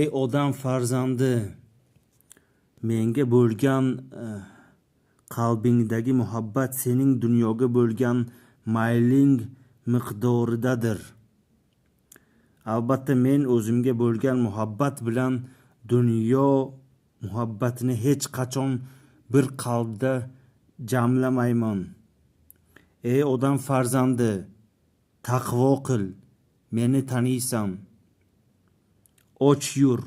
Ey odam farzandi, menga bo'lgan qalbingdagi muhabbat sening dunyoga bo'lgan mayling miqdoridadir. Albatta men o'zimga bo'lgan muhabbat bilan dunyo muhabbatini hech qachon bir qalbda jamlamayman. Ey odam farzandi, taqvo qil, meni taniysan. Och yur,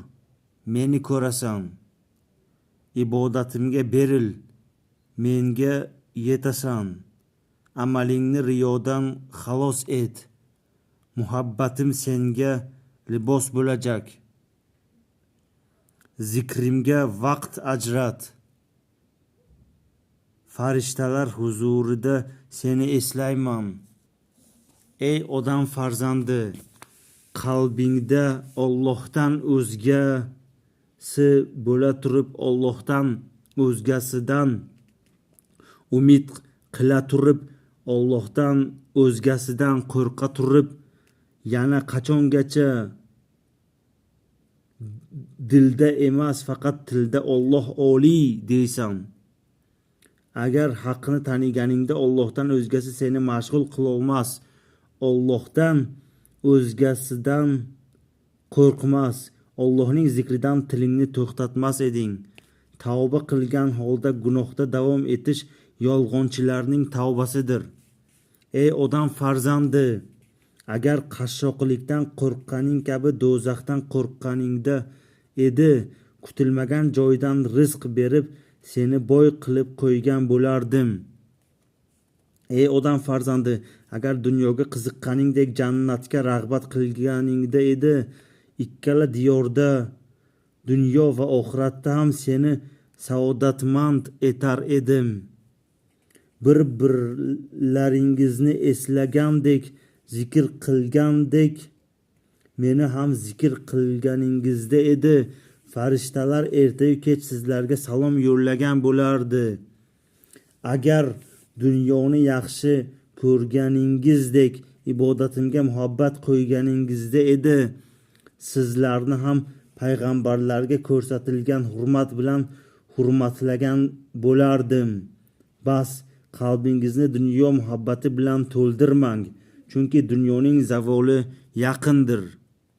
meni ko'rasan. Ibodatimga beril, menga yetasan. Amalingni riyodan xalos et. Muhabbatim senga libos bo'lajak. Zikrimga vaqt ajrat. Farishtalar huzurida seni eslayman. Ey odam farzandi, qalbingda Allohdan o'zgasi bo'la turib, Allohdan o'zgasidan umid qila turib, Allohdan o'zgasidan qo'rqa turib, yana qachongacha dilda emas, faqat tilda Alloh oliy deysan. Agar haqni taniganingda Allohdan o'zgasi seni mashg'ul qilolmas, Allohdan o'zgasidan qo'rqmas, Allohning zikridan tilingni to'xtatmas eding. Tavba qilgan holda gunohda davom etish yolg'onchilarning tavbasidir. Ey odam farzandi, agar qashshoqlikdan qo'rqqaning kabi do'zaxdan qo'rqqaningda edi, kutilmagan joydan rizq berib seni boy qilib qo'ygan bo'lardim. Ey odam farzandi, agar dunyoga qiziqqaningdek jannatga rag'bat qilganingda edi, ikkala diyorda, dunyo va oxiratda ham seni saodatmand etar edim. Bir-birlaringizni eslagandek, zikr qilgandek, meni ham zikr qilganingizda edi, farishtalar ertayu kech sizlarga salom yo'llagan bo'lardi. Agar dunyoni yaxshi ko'rganingizdek ibodatimga muhabbat qo'yganingizda edi, sizlarni ham payg'ambarlarga ko'rsatilgan hurmat bilan hurmatlagan bo'lardim. Bas, qalbingizni dunyo muhabbati bilan to'ldirmang, chunki dunyoning zavoli yaqindir.